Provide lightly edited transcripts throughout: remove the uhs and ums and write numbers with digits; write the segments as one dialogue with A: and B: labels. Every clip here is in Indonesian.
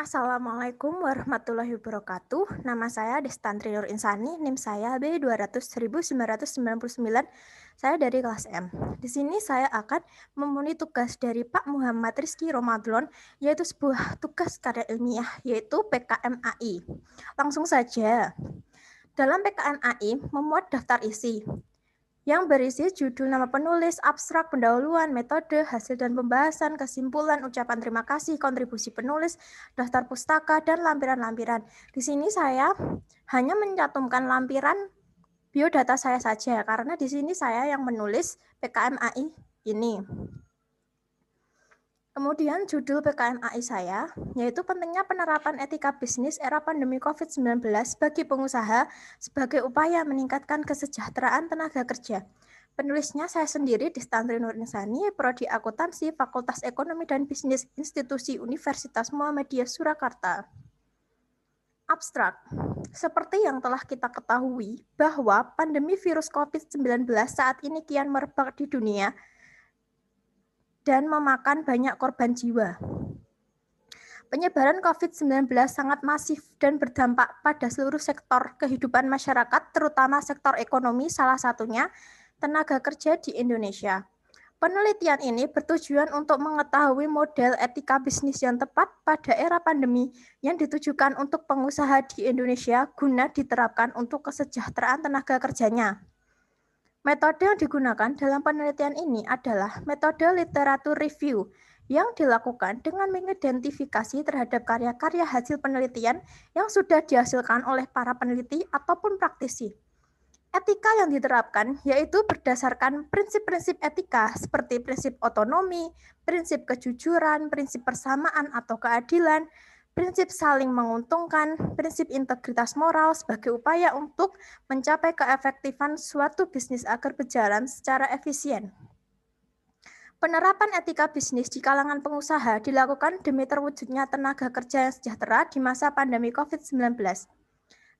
A: Assalamualaikum warahmatullahi wabarakatuh. Nama saya Destantri Nur Insani, NIM saya B200 1999. Saya dari kelas M. Di sini saya akan memenuhi tugas dari Pak Muhammad Rizky Romadlon, yaitu sebuah tugas karya ilmiah, yaitu PKMAI. Langsung saja. Dalam PKMAI memuat daftar isi yang berisi judul, nama penulis, abstrak, pendahuluan, metode, hasil dan pembahasan, kesimpulan, ucapan terima kasih, kontribusi penulis, daftar pustaka, dan lampiran-lampiran. Di sini saya hanya mencantumkan lampiran biodata saya saja, karena di sini saya yang menulis PKMAI ini. Kemudian judul PKMAI saya, yaitu pentingnya penerapan etika bisnis era pandemi COVID-19 bagi pengusaha sebagai upaya meningkatkan kesejahteraan tenaga kerja. Penulisnya saya sendiri, Destantri Nur Insani, Prodi Akuntansi, Fakultas Ekonomi dan Bisnis, Institusi Universitas Muhammadiyah Surakarta. Abstrak. Seperti yang telah kita ketahui bahwa pandemi virus COVID-19 saat ini kian merebak di dunia dan memakan banyak korban jiwa. Penyebaran COVID-19 sangat masif dan berdampak pada seluruh sektor kehidupan masyarakat, terutama sektor ekonomi, salah satunya tenaga kerja di Indonesia. Penelitian ini bertujuan untuk mengetahui model etika bisnis yang tepat pada era pandemi yang ditujukan untuk pengusaha di Indonesia guna diterapkan untuk kesejahteraan tenaga kerjanya. Metode yang digunakan dalam penelitian ini adalah metode literatur review yang dilakukan dengan mengidentifikasi terhadap karya-karya hasil penelitian yang sudah dihasilkan oleh para peneliti ataupun praktisi. Etika yang diterapkan yaitu berdasarkan prinsip-prinsip etika seperti prinsip otonomi, prinsip kejujuran, prinsip persamaan atau keadilan, prinsip saling menguntungkan, prinsip integritas moral sebagai upaya untuk mencapai keefektifan suatu bisnis agar berjalan secara efisien. Penerapan etika bisnis di kalangan pengusaha dilakukan demi terwujudnya tenaga kerja yang sejahtera di masa pandemi COVID-19.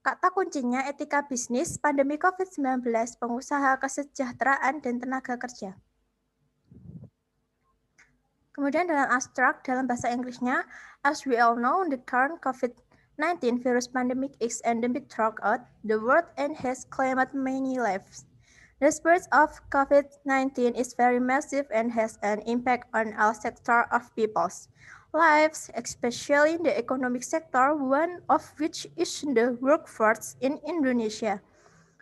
A: Kata kuncinya etika bisnis, pandemi COVID-19, pengusaha, kesejahteraan, dan tenaga kerja. Kemudian dalam abstrak, dalam bahasa Inggrisnya, as we all know, the current COVID-19 virus pandemic is endemic throughout the world and has claimed many lives. The spread of COVID-19 is very massive and has an impact on all sectors of people's lives, especially the economic sector, one of which is the workforce in Indonesia.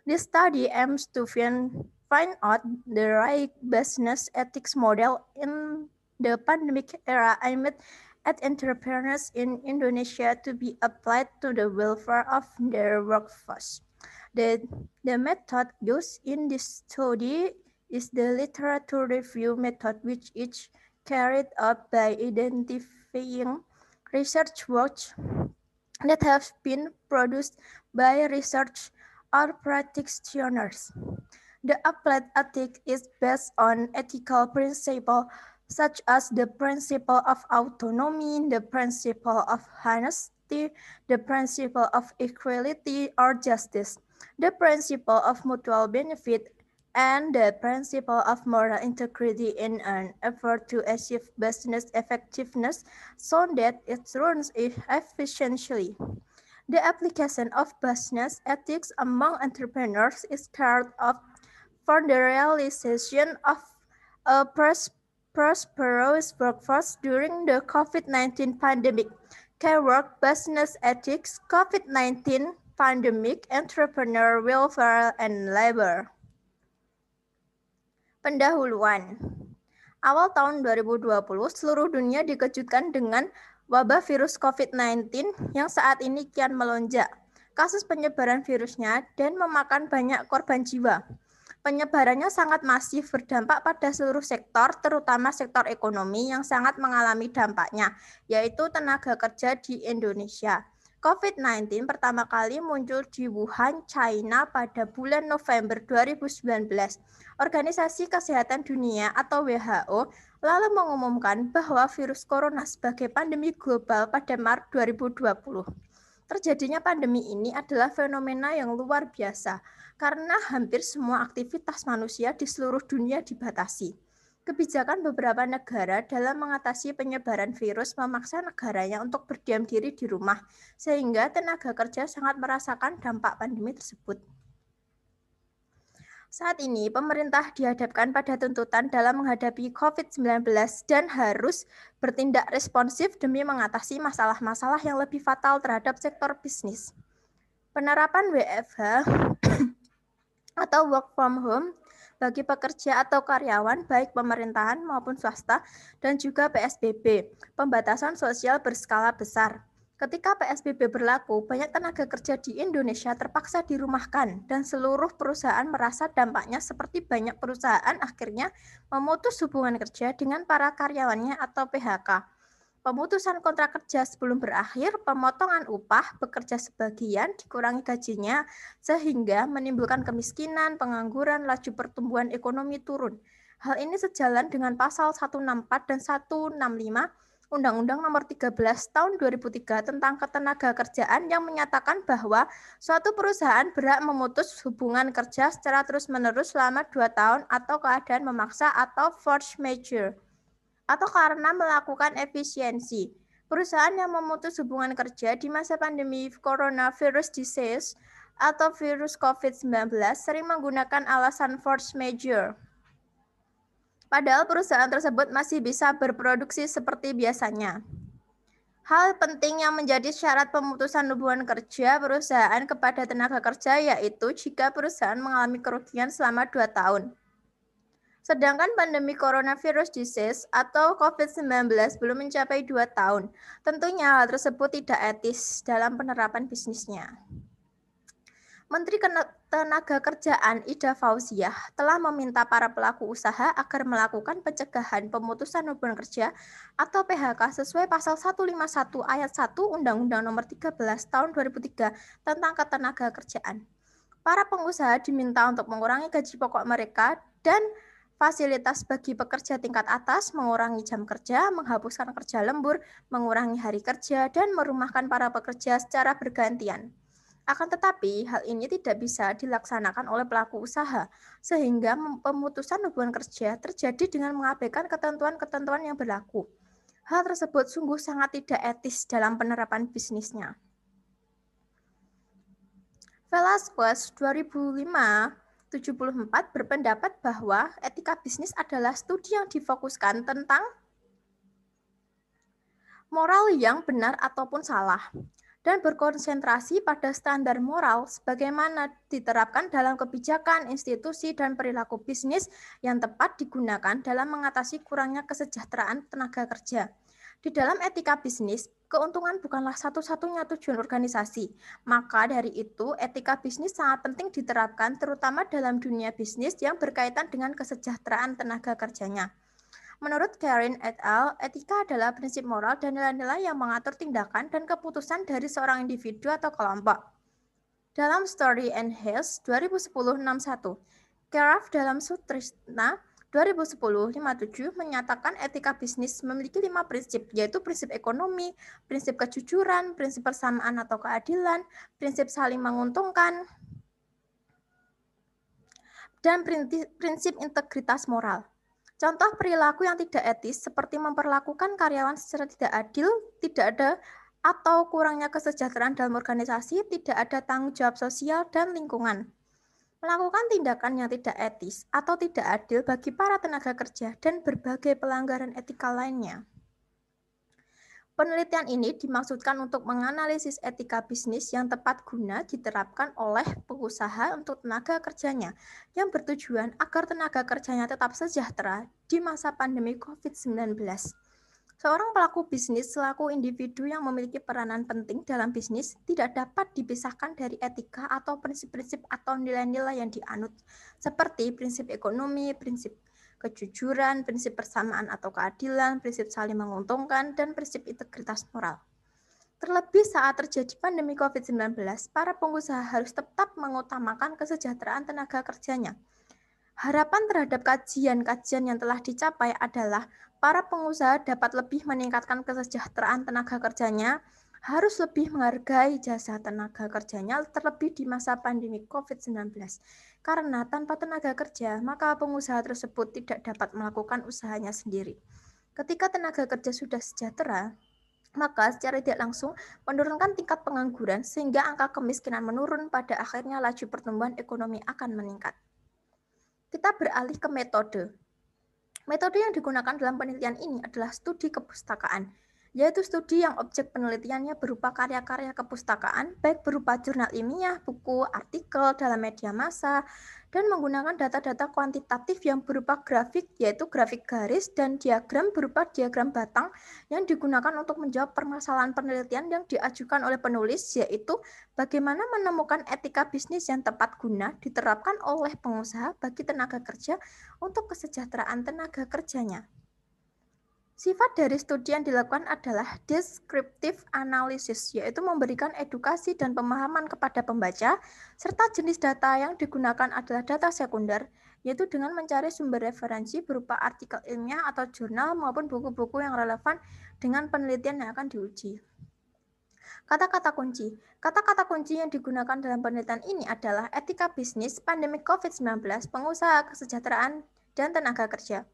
A: This study aims to find out the right business ethics model in the pandemic era aimed at entrepreneurs in Indonesia to be applied to the welfare of their workforce. The method used in this study is the literature review method, which is carried out by identifying research works that have been produced by research or practitioners. The applied ethic is based on ethical principles such as the principle of autonomy, the principle of honesty, the principle of equality or justice, the principle of mutual benefit, and the principle of moral integrity in an effort to achieve business effectiveness so that it runs efficiently. The application of business ethics among entrepreneurs is part of for the realization of a prosperous workforce during the COVID-19 pandemic. Keyword business ethics, COVID-19 pandemic, entrepreneur welfare, and labor. Pendahuluan. Awal tahun 2020, seluruh dunia dikejutkan dengan wabah virus COVID-19 yang saat ini kian melonjak. Kasus penyebaran virusnya dan memakan banyak korban jiwa. Penyebarannya sangat masif, berdampak pada seluruh sektor, terutama sektor ekonomi yang sangat mengalami dampaknya, yaitu tenaga kerja di Indonesia. COVID-19 pertama kali muncul di Wuhan, China pada bulan November 2019. Organisasi Kesehatan Dunia atau WHO lalu mengumumkan bahwa virus corona sebagai pandemi global pada Maret 2020. Terjadinya pandemi ini adalah fenomena yang luar biasa karena hampir semua aktivitas manusia di seluruh dunia dibatasi. Kebijakan beberapa negara dalam mengatasi penyebaran virus memaksa negaranya untuk berdiam diri di rumah, sehingga tenaga kerja sangat merasakan dampak pandemi tersebut. Saat ini, pemerintah dihadapkan pada tuntutan dalam menghadapi COVID-19 dan harus bertindak responsif demi mengatasi masalah-masalah yang lebih fatal terhadap sektor bisnis. Penerapan WFH atau work from home bagi pekerja atau karyawan baik pemerintahan maupun swasta dan juga PSBB, pembatasan sosial berskala besar. Ketika PSBB berlaku, banyak tenaga kerja di Indonesia terpaksa dirumahkan dan seluruh perusahaan merasa dampaknya seperti banyak perusahaan akhirnya memutus hubungan kerja dengan para karyawannya atau PHK. Pemutusan kontrak kerja sebelum berakhir, pemotongan upah, bekerja sebagian, dikurangi gajinya, sehingga menimbulkan kemiskinan, pengangguran, laju pertumbuhan ekonomi turun. Hal ini sejalan dengan pasal 164 dan 165 Undang-Undang Nomor 13 Tahun 2003 tentang Ketenagakerjaan yang menyatakan bahwa suatu perusahaan berhak memutus hubungan kerja secara terus-menerus selama 2 tahun atau keadaan memaksa atau force majeure, atau karena melakukan efisiensi. Perusahaan yang memutus hubungan kerja di masa pandemi coronavirus disease atau virus COVID-19 sering menggunakan alasan force majeure. Padahal perusahaan tersebut masih bisa berproduksi seperti biasanya. Hal penting yang menjadi syarat pemutusan hubungan kerja perusahaan kepada tenaga kerja yaitu jika perusahaan mengalami kerugian selama 2 tahun. Sedangkan pandemi coronavirus disease atau COVID-19 belum mencapai 2 tahun. Tentunya hal tersebut tidak etis dalam penerapan bisnisnya. Menteri Ketenagakerjaan Ida Fauziah telah meminta para pelaku usaha agar melakukan pencegahan pemutusan hubungan kerja atau PHK sesuai pasal 151 ayat 1 Undang-Undang Nomor 13 Tahun 2003 tentang Ketenagakerjaan. Para pengusaha diminta untuk mengurangi gaji pokok mereka dan fasilitas bagi pekerja tingkat atas, mengurangi jam kerja, menghapuskan kerja lembur, mengurangi hari kerja, dan merumahkan para pekerja secara bergantian. Akan tetapi, hal ini tidak bisa dilaksanakan oleh pelaku usaha, sehingga pemutusan hubungan kerja terjadi dengan mengabaikan ketentuan-ketentuan yang berlaku. Hal tersebut sungguh sangat tidak etis dalam penerapan bisnisnya. Velasquez 2005-74 berpendapat bahwa etika bisnis adalah studi yang difokuskan tentang moral yang benar ataupun salah, dan berkonsentrasi pada standar moral sebagaimana diterapkan dalam kebijakan, institusi, dan perilaku bisnis yang tepat digunakan dalam mengatasi kurangnya kesejahteraan tenaga kerja. Di dalam etika bisnis, keuntungan bukanlah satu-satunya tujuan organisasi. Maka dari itu, etika bisnis sangat penting diterapkan terutama dalam dunia bisnis yang berkaitan dengan kesejahteraan tenaga kerjanya. Menurut Karen et al., etika adalah prinsip moral dan nilai-nilai yang mengatur tindakan dan keputusan dari seorang individu atau kelompok. Dalam Story and Hales 2010-61, Karaf dalam Sutrisna 2010-57 menyatakan etika bisnis memiliki 5 prinsip, yaitu prinsip ekonomi, prinsip kejujuran, prinsip persamaan atau keadilan, prinsip saling menguntungkan, dan prinsip integritas moral. Contoh perilaku yang tidak etis seperti memperlakukan karyawan secara tidak adil, tidak ada atau kurangnya kesejahteraan dalam organisasi, tidak ada tanggung jawab sosial dan lingkungan. Melakukan tindakan yang tidak etis atau tidak adil bagi para tenaga kerja dan berbagai pelanggaran etika lainnya. Penelitian ini dimaksudkan untuk menganalisis etika bisnis yang tepat guna diterapkan oleh pengusaha untuk tenaga kerjanya, yang bertujuan agar tenaga kerjanya tetap sejahtera di masa pandemi COVID-19. Seorang pelaku bisnis selaku individu yang memiliki peranan penting dalam bisnis tidak dapat dipisahkan dari etika atau prinsip-prinsip atau nilai-nilai yang dianut, seperti prinsip ekonomi, prinsip kejujuran, prinsip persamaan atau keadilan, prinsip saling menguntungkan, dan prinsip integritas moral. Terlebih saat terjadi pandemi COVID-19, para pengusaha harus tetap mengutamakan kesejahteraan tenaga kerjanya. Harapan terhadap kajian-kajian yang telah dicapai adalah para pengusaha dapat lebih meningkatkan kesejahteraan tenaga kerjanya harus lebih menghargai jasa tenaga kerjanya terlebih di masa pandemi COVID-19. Karena tanpa tenaga kerja, maka pengusaha tersebut tidak dapat melakukan usahanya sendiri. Ketika tenaga kerja sudah sejahtera, maka secara tidak langsung menurunkan tingkat pengangguran sehingga angka kemiskinan menurun, pada akhirnya laju pertumbuhan ekonomi akan meningkat. Kita beralih ke metode. Metode yang digunakan dalam penelitian ini adalah studi kepustakaan, yaitu studi yang objek penelitiannya berupa karya-karya kepustakaan, baik berupa jurnal ilmiah, buku, artikel dalam media massa, dan menggunakan data-data kuantitatif yang berupa grafik, yaitu grafik garis, dan diagram berupa diagram batang yang digunakan untuk menjawab permasalahan penelitian yang diajukan oleh penulis, yaitu bagaimana menemukan etika bisnis yang tepat guna diterapkan oleh pengusaha bagi tenaga kerja untuk kesejahteraan tenaga kerjanya. Sifat dari studi yang dilakukan adalah descriptive analysis, yaitu memberikan edukasi dan pemahaman kepada pembaca, serta jenis data yang digunakan adalah data sekunder, yaitu dengan mencari sumber referensi berupa artikel ilmiah atau jurnal maupun buku-buku yang relevan dengan penelitian yang akan diuji. Kata-kata kunci. Kata-kata kunci yang digunakan dalam penelitian ini adalah etika bisnis, pandemi COVID-19, pengusaha, kesejahteraan, dan tenaga kerja.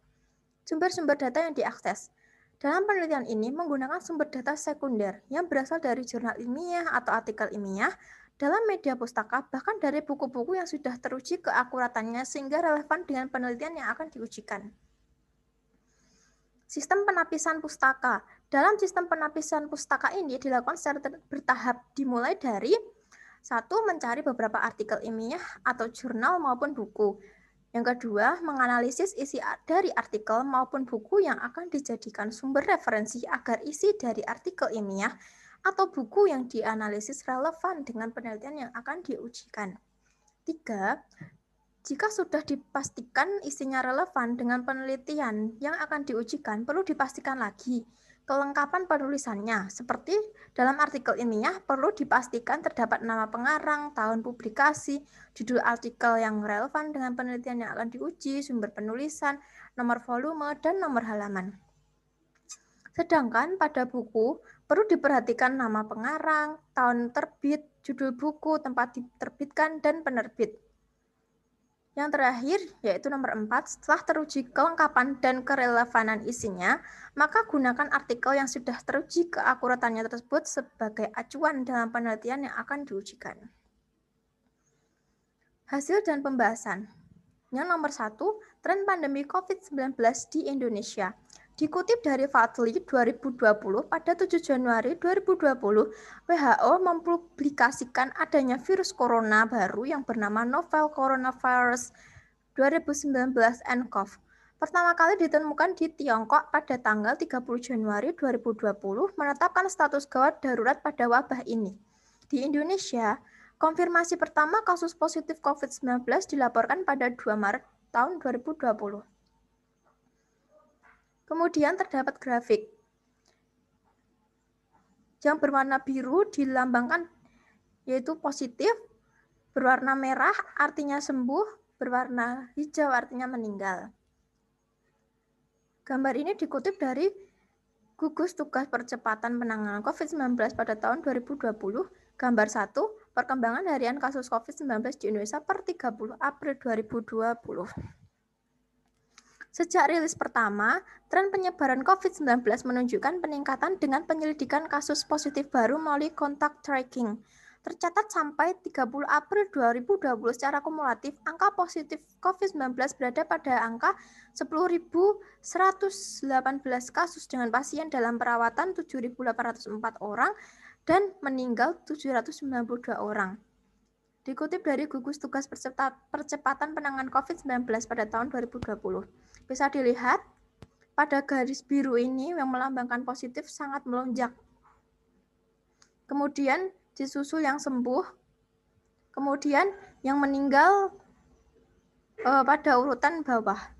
A: Sumber-sumber data yang diakses. Dalam penelitian ini menggunakan sumber data sekunder yang berasal dari jurnal ilmiah atau artikel ilmiah, dalam media pustaka, bahkan dari buku-buku yang sudah teruji keakuratannya sehingga relevan dengan penelitian yang akan diujikan. Sistem penapisan pustaka. Dalam sistem penapisan pustaka ini dilakukan secara bertahap, dimulai dari 1. Mencari beberapa artikel ilmiah atau jurnal maupun buku. Yang kedua, menganalisis isi dari artikel maupun buku yang akan dijadikan sumber referensi agar isi dari artikel ilmiah atau buku yang dianalisis relevan dengan penelitian yang akan diujikan. 3. Jika sudah dipastikan isinya relevan dengan penelitian yang akan diujikan, perlu dipastikan lagi kelengkapan penulisannya. Seperti dalam artikel ilmiah, perlu dipastikan terdapat nama pengarang, tahun publikasi, judul artikel yang relevan dengan penelitian yang akan diuji, sumber penulisan, nomor volume, dan nomor halaman. Sedangkan pada buku, perlu diperhatikan nama pengarang, tahun terbit, judul buku, tempat diterbitkan, dan penerbit. Yang terakhir, yaitu nomor 4, setelah teruji kelengkapan dan kerelevanan isinya, maka gunakan artikel yang sudah teruji keakuratannya tersebut sebagai acuan dalam penelitian yang akan diujikan. Hasil dan pembahasan. Yang nomor 1, tren pandemi COVID-19 di Indonesia. Dikutip dari Fadli 2020, pada 7 Januari 2020, WHO mempublikasikan adanya virus corona baru yang bernama novel coronavirus 2019-nCoV. Pertama kali ditemukan di Tiongkok pada tanggal 30 Januari 2020, menetapkan status gawat darurat pada wabah ini. Di Indonesia, konfirmasi pertama kasus positif COVID-19 dilaporkan pada 2 Maret tahun 2020. Kemudian terdapat grafik yang berwarna biru dilambangkan yaitu positif, berwarna merah artinya sembuh, berwarna hijau artinya meninggal. Gambar ini dikutip dari Gugus Tugas Percepatan Penanganan COVID-19 pada tahun 2020. Gambar 1, perkembangan harian kasus COVID-19 di Indonesia per 30 April 2020. Sejak rilis pertama, tren penyebaran COVID-19 menunjukkan peningkatan dengan penyelidikan kasus positif baru melalui kontak tracking. Tercatat sampai 30 April 2020 secara kumulatif, angka positif COVID-19 berada pada angka 10.118 kasus dengan pasien dalam perawatan 7.804 orang dan meninggal 792 orang. Dikutip dari Gugus Tugas Percepatan Penanganan COVID-19 pada tahun 2020. Bisa dilihat, pada garis biru ini yang melambangkan positif sangat melonjak. Kemudian disusul yang sembuh, kemudian yang meninggal pada urutan bawah.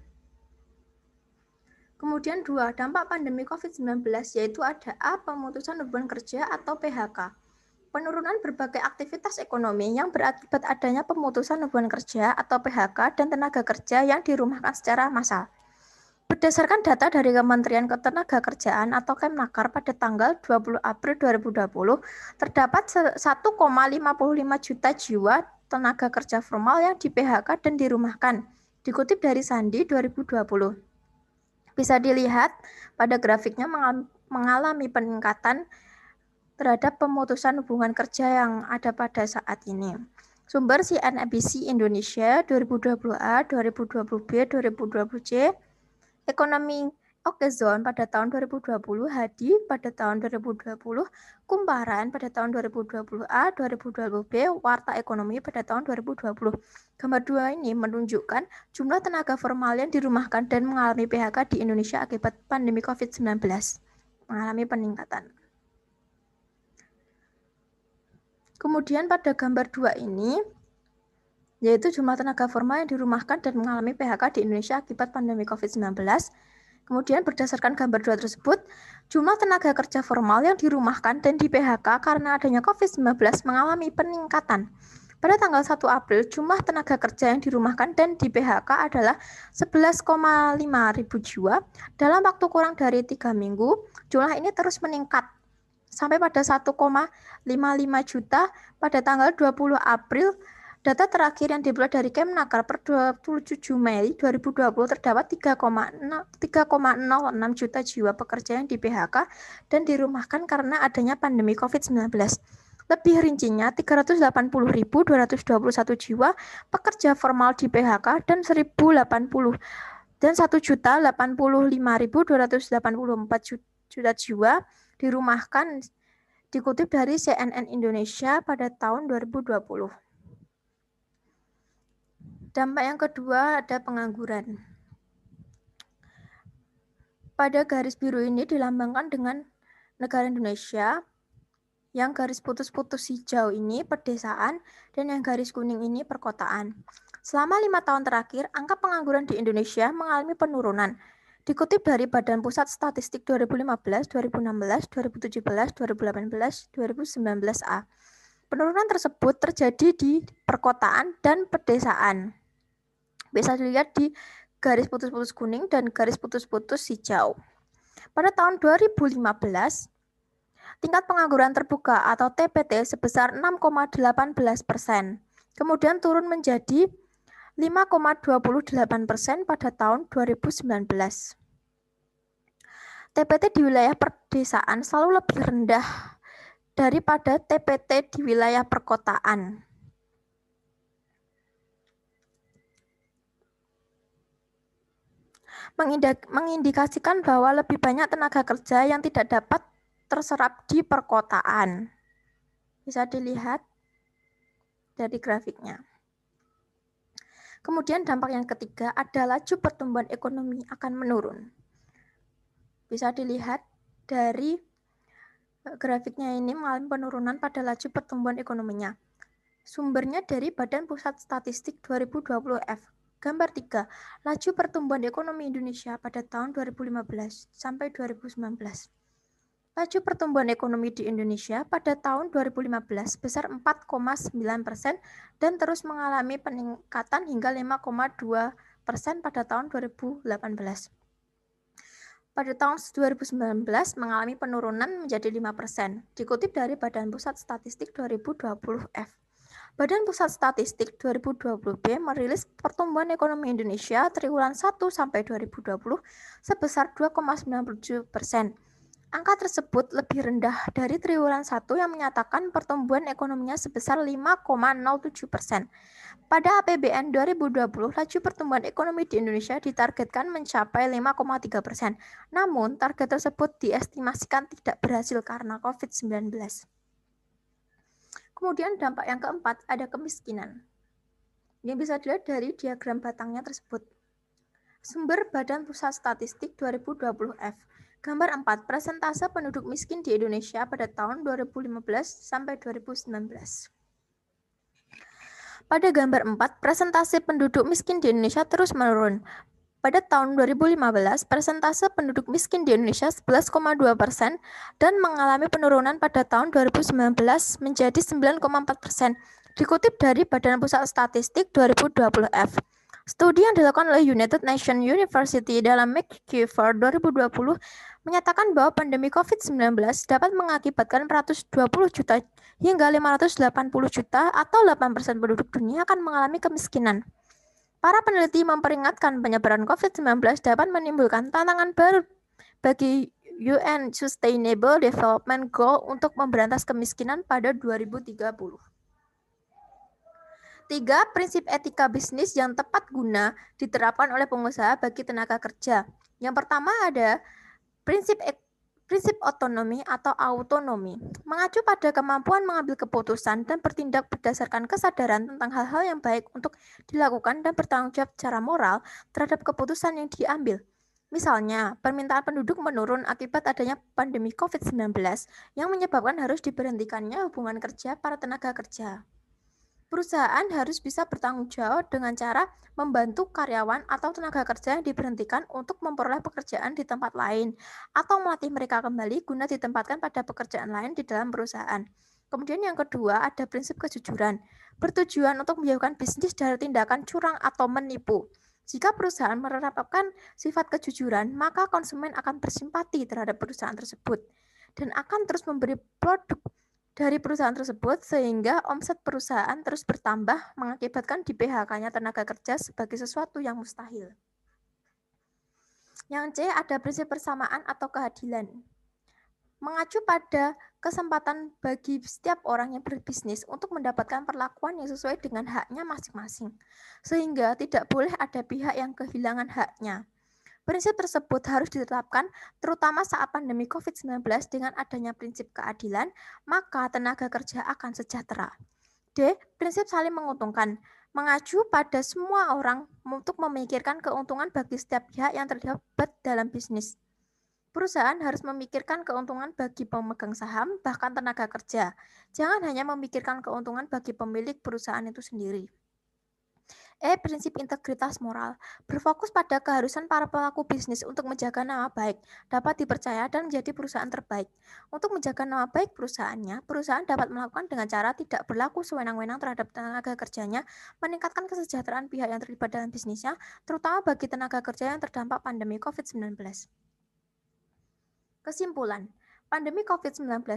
A: Kemudian 2, dampak pandemi COVID-19, yaitu ada A, pemutusan hubungan kerja atau PHK. Penurunan berbagai aktivitas ekonomi yang berakibat adanya pemutusan hubungan kerja atau PHK dan tenaga kerja yang dirumahkan secara massal. Berdasarkan data dari Kementerian Ketenagakerjaan atau Kemnaker pada tanggal 20 April 2020, terdapat 1,55 juta jiwa tenaga kerja formal yang di PHK dan dirumahkan. Dikutip dari Sandi 2020. Bisa dilihat pada grafiknya mengalami peningkatan terhadap pemutusan hubungan kerja yang ada pada saat ini. Sumber CNBC Indonesia 2020A, 2020B, 2020C, Ekonomi Oke Zone pada tahun 2020, Hadi pada tahun 2020, Kumparan pada tahun 2020A, 2020B, Warta Ekonomi pada tahun 2020. Gambar 2 ini menunjukkan jumlah tenaga formal yang dirumahkan dan mengalami PHK di Indonesia akibat pandemi COVID-19 mengalami peningkatan. Kemudian pada gambar 2 ini yaitu jumlah tenaga formal yang dirumahkan dan mengalami PHK di Indonesia akibat pandemi COVID-19. Kemudian berdasarkan gambar 2 tersebut, jumlah tenaga kerja formal yang dirumahkan dan di PHK karena adanya COVID-19 mengalami peningkatan. Pada tanggal 1 April, jumlah tenaga kerja yang dirumahkan dan di PHK adalah 11,5 ribu jiwa. Dalam waktu kurang dari 3 minggu, jumlah ini terus meningkat sampai pada 1,55 juta pada tanggal 20 April. Data terakhir yang diperoleh dari Kemnaker per 27 Mei 2020 terdapat 3,06 juta jiwa pekerja yang di PHK dan dirumahkan karena adanya pandemi COVID-19. Lebih rincinya, 380.221 jiwa pekerja formal di PHK dan 1.080 dan 1.085.284 juta jiwa dirumahkan, dikutip dari CNN Indonesia pada tahun 2020. Dampak yang kedua ada pengangguran. Pada garis biru ini dilambangkan dengan negara Indonesia, yang garis putus-putus hijau ini pedesaan, dan yang garis kuning ini perkotaan. Selama 5 tahun terakhir, angka pengangguran di Indonesia mengalami penurunan. Dikutip dari Badan Pusat Statistik 2015, 2016, 2017, 2018, 2019A. Penurunan tersebut terjadi di perkotaan dan pedesaan. Bisa dilihat di garis putus-putus kuning dan garis putus-putus hijau. Pada tahun 2015, tingkat pengangguran terbuka atau TPT sebesar 6,18%, kemudian turun menjadi 5,28% pada tahun 2019. TPT di wilayah pedesaan selalu lebih rendah daripada TPT di wilayah perkotaan. Mengindikasikan bahwa lebih banyak tenaga kerja yang tidak dapat terserap di perkotaan. Bisa dilihat dari grafiknya. Kemudian dampak yang ketiga adalah laju pertumbuhan ekonomi akan menurun. Bisa dilihat dari grafiknya ini mengalami penurunan pada laju pertumbuhan ekonominya. Sumbernya dari Badan Pusat Statistik 2020F. Gambar 3, laju pertumbuhan ekonomi Indonesia pada tahun 2015 sampai 2019. Laju pertumbuhan ekonomi di Indonesia pada tahun 2015 sebesar 4,9% dan terus mengalami peningkatan hingga 5,2% pada tahun 2018. Pada tahun 2019 mengalami penurunan menjadi 5%, dikutip dari Badan Pusat Statistik 2020F. Badan Pusat Statistik 2020B merilis pertumbuhan ekonomi Indonesia triwulan 1 sampai 2020 sebesar 2,97%. Angka tersebut lebih rendah dari triwulan 1 yang menyatakan pertumbuhan ekonominya sebesar 5,07%. Pada APBN 2020, laju pertumbuhan ekonomi di Indonesia ditargetkan mencapai 5,3%. Namun, target tersebut diestimasikan tidak berhasil karena COVID-19. Kemudian dampak yang keempat ada kemiskinan. Yang bisa dilihat dari diagram batangnya tersebut. Sumber Badan Pusat Statistik 2020F. Gambar 4, persentase penduduk miskin di Indonesia pada tahun 2015 sampai 2019. Pada gambar 4, persentase penduduk miskin di Indonesia terus menurun. Pada tahun 2015, persentase penduduk miskin di Indonesia 11,2% dan mengalami penurunan pada tahun 2019 menjadi 9,4%. Dikutip dari Badan Pusat Statistik 2020F. Studi yang dilakukan oleh United Nations University dalam McKeever 2020 menyatakan bahwa pandemi COVID-19 dapat mengakibatkan 420 juta hingga 580 juta atau 8% penduduk dunia akan mengalami kemiskinan. Para peneliti memperingatkan penyebaran COVID-19 dapat menimbulkan tantangan baru bagi UN Sustainable Development Goal untuk memberantas kemiskinan pada 2030. 3. Prinsip etika bisnis yang tepat guna diterapkan oleh pengusaha bagi tenaga kerja. Yang pertama ada prinsip otonomi atau autonomi, mengacu pada kemampuan mengambil keputusan dan bertindak berdasarkan kesadaran tentang hal-hal yang baik untuk dilakukan dan bertanggung jawab secara moral terhadap keputusan yang diambil. Misalnya, permintaan penduduk menurun akibat adanya pandemi COVID-19 yang menyebabkan harus diberhentikannya hubungan kerja para tenaga kerja. Perusahaan harus bisa bertanggung jawab dengan cara membantu karyawan atau tenaga kerja yang diberhentikan untuk memperoleh pekerjaan di tempat lain atau melatih mereka kembali guna ditempatkan pada pekerjaan lain di dalam perusahaan. Kemudian yang kedua ada prinsip kejujuran, bertujuan untuk menjauhkan bisnis dari tindakan curang atau menipu. Jika perusahaan menerapkan sifat kejujuran, maka konsumen akan bersimpati terhadap perusahaan tersebut dan akan terus memberi produk dari perusahaan tersebut sehingga omset perusahaan terus bertambah mengakibatkan di PHK-nya tenaga kerja sebagai sesuatu yang mustahil. Yang C ada prinsip persamaan atau keadilan. Mengacu pada kesempatan bagi setiap orang yang berbisnis untuk mendapatkan perlakuan yang sesuai dengan haknya masing-masing, sehingga tidak boleh ada pihak yang kehilangan haknya. Prinsip tersebut harus ditetapkan terutama saat pandemi COVID-19 dengan adanya prinsip keadilan, maka tenaga kerja akan sejahtera. D. Prinsip saling menguntungkan, mengacu pada semua orang untuk memikirkan keuntungan bagi setiap pihak yang terlibat dalam bisnis. Perusahaan harus memikirkan keuntungan bagi pemegang saham, bahkan tenaga kerja. Jangan hanya memikirkan keuntungan bagi pemilik perusahaan itu sendiri. Prinsip integritas moral, berfokus pada keharusan para pelaku bisnis untuk menjaga nama baik, dapat dipercaya dan menjadi perusahaan terbaik. Untuk menjaga nama baik perusahaannya, perusahaan dapat melakukan dengan cara tidak berlaku sewenang-wenang terhadap tenaga kerjanya, meningkatkan kesejahteraan pihak yang terlibat dalam bisnisnya, terutama bagi tenaga kerja yang terdampak pandemi COVID-19. Kesimpulan, pandemi COVID-19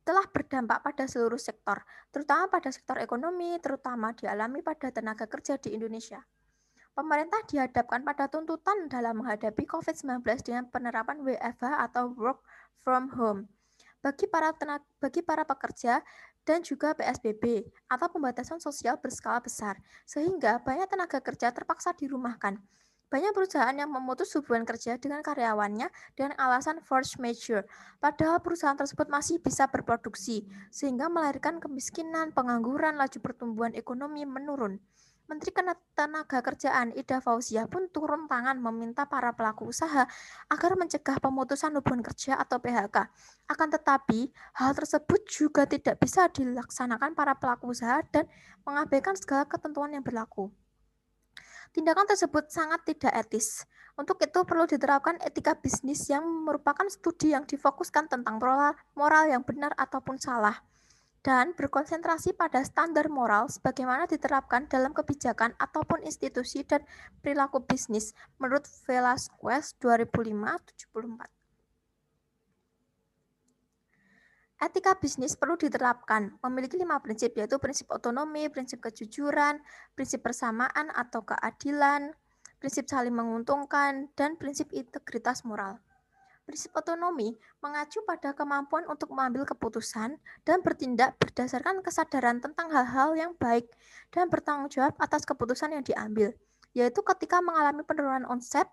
A: telah berdampak pada seluruh sektor, terutama pada sektor ekonomi, terutama dialami pada tenaga kerja di Indonesia. Pemerintah dihadapkan pada tuntutan dalam menghadapi COVID-19 dengan penerapan WFH atau Work from Home bagi para pekerja dan juga PSBB atau pembatasan sosial berskala besar, sehingga banyak tenaga kerja terpaksa dirumahkan. Banyak perusahaan yang memutus hubungan kerja dengan karyawannya dengan alasan force majeure, padahal perusahaan tersebut masih bisa berproduksi, sehingga melahirkan kemiskinan, pengangguran, laju pertumbuhan ekonomi menurun. Menteri Ketenagakerjaan Ida Fauziah pun turun tangan meminta para pelaku usaha agar mencegah pemutusan hubungan kerja atau PHK. Akan tetapi, hal tersebut juga tidak bisa dilaksanakan para pelaku usaha dan mengabaikan segala ketentuan yang berlaku. Tindakan tersebut sangat tidak etis. Untuk itu perlu diterapkan etika bisnis yang merupakan studi yang difokuskan tentang moral yang benar ataupun salah dan berkonsentrasi pada standar moral sebagaimana diterapkan dalam kebijakan ataupun institusi dan perilaku bisnis menurut Velasquez 2005-74. Etika bisnis perlu diterapkan, memiliki 5 prinsip yaitu prinsip otonomi, prinsip kejujuran, prinsip persamaan atau keadilan, prinsip saling menguntungkan, dan prinsip integritas moral. Prinsip otonomi mengacu pada kemampuan untuk mengambil keputusan dan bertindak berdasarkan kesadaran tentang hal-hal yang baik dan bertanggung jawab atas keputusan yang diambil, yaitu ketika mengalami penurunan omset,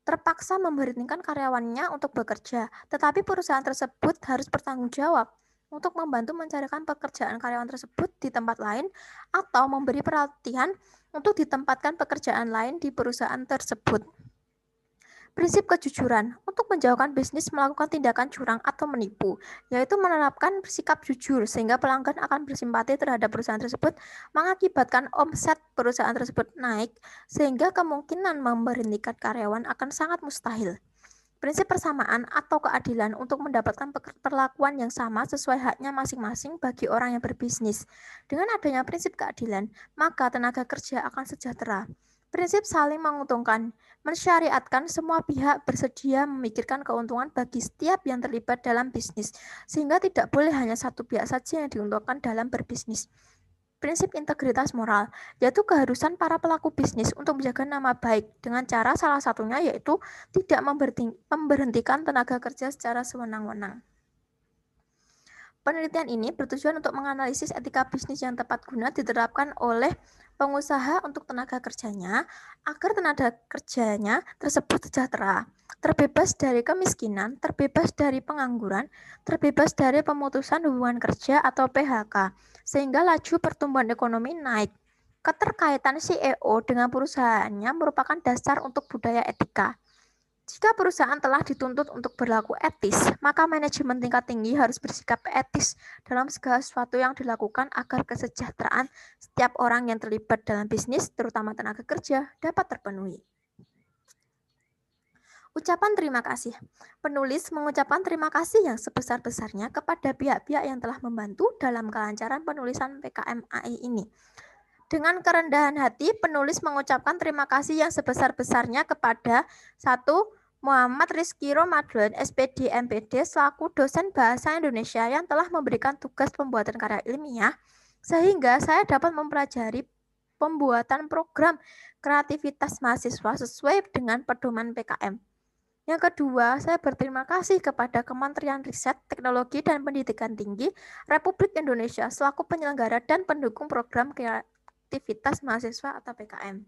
A: terpaksa memberhentikan karyawannya untuk bekerja, tetapi perusahaan tersebut harus bertanggung jawab untuk membantu mencarikan pekerjaan karyawan tersebut di tempat lain atau memberi pelatihan untuk ditempatkan pekerjaan lain di perusahaan tersebut. Prinsip kejujuran untuk menjauhkan bisnis melakukan tindakan curang atau menipu, yaitu menerapkan sikap jujur sehingga pelanggan akan bersimpati terhadap perusahaan tersebut, mengakibatkan omset perusahaan tersebut naik sehingga kemungkinan memberhentikan karyawan akan sangat mustahil. Prinsip persamaan atau keadilan untuk mendapatkan perlakuan yang sama sesuai haknya masing-masing bagi orang yang berbisnis. Dengan adanya prinsip keadilan, maka tenaga kerja akan sejahtera. Prinsip saling menguntungkan, mensyariatkan semua pihak bersedia memikirkan keuntungan bagi setiap yang terlibat dalam bisnis, sehingga tidak boleh hanya satu pihak saja yang diuntungkan dalam berbisnis. Prinsip integritas moral, yaitu keharusan para pelaku bisnis untuk menjaga nama baik dengan cara salah satunya yaitu tidak memberhentikan tenaga kerja secara sewenang-wenang. Penelitian ini bertujuan untuk menganalisis etika bisnis yang tepat guna diterapkan oleh pengusaha untuk tenaga kerjanya agar tenaga kerjanya tersebut sejahtera, terbebas dari kemiskinan, terbebas dari pengangguran, terbebas dari pemutusan hubungan kerja atau PHK, sehingga laju pertumbuhan ekonomi naik. Keterkaitan CEO dengan perusahaannya merupakan dasar untuk budaya etika. Jika perusahaan telah dituntut untuk berlaku etis, maka manajemen tingkat tinggi harus bersikap etis dalam segala sesuatu yang dilakukan agar kesejahteraan setiap orang yang terlibat dalam bisnis, terutama tenaga kerja, dapat terpenuhi. Ucapan terima kasih. Penulis mengucapkan terima kasih yang sebesar-besarnya kepada pihak-pihak yang telah membantu dalam kelancaran penulisan PKMAI ini. Dengan kerendahan hati, penulis mengucapkan terima kasih yang sebesar-besarnya kepada 1. Muhammad Rizky Ramadan, SPD MPD, selaku dosen Bahasa Indonesia yang telah memberikan tugas pembuatan karya ilmiah, sehingga saya dapat mempelajari pembuatan program kreativitas mahasiswa sesuai dengan pedoman PKM. Yang kedua, saya berterima kasih kepada Kementerian Riset, Teknologi, dan Pendidikan Tinggi Republik Indonesia selaku penyelenggara dan pendukung program aktivitas mahasiswa atau PKM.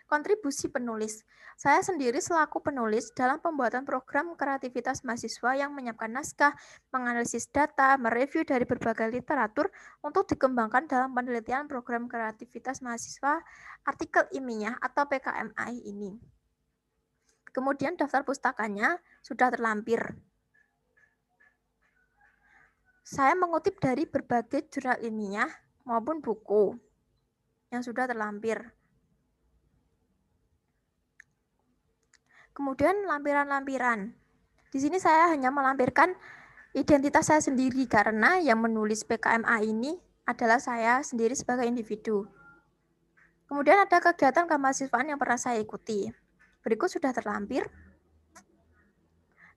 A: Kontribusi penulis. Saya sendiri selaku penulis dalam pembuatan program kreativitas mahasiswa yang menyiapkan naskah, menganalisis data, mereview dari berbagai literatur untuk dikembangkan dalam penelitian program kreativitas mahasiswa artikel ilmiah atau PKMAI ini. Kemudian daftar pustakanya sudah terlampir. Saya mengutip dari berbagai jurnal ilmiah maupun buku yang sudah terlampir. Kemudian lampiran-lampiran. Di sini saya hanya melampirkan identitas saya sendiri karena yang menulis PKMA ini adalah saya sendiri sebagai individu. Kemudian ada kegiatan kemahasiswaan yang pernah saya ikuti. Berikut sudah terlampir.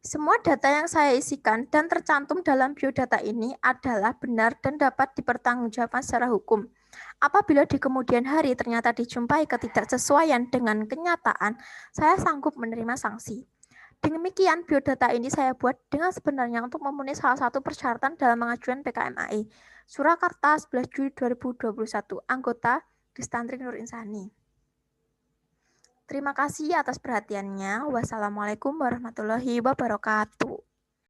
A: Semua data yang saya isikan dan tercantum dalam biodata ini adalah benar dan dapat dipertanggungjawabkan secara hukum. Apabila di kemudian hari ternyata dijumpai ketidaksesuaian dengan kenyataan, saya sanggup menerima sanksi. Demikian biodata ini saya buat dengan sebenarnya untuk memenuhi salah satu persyaratan dalam pengajuan PKMAI. Surakarta 11 Juli 2021, anggota Distantri Nur Insani. Terima kasih atas perhatiannya. Wassalamualaikum warahmatullahi wabarakatuh.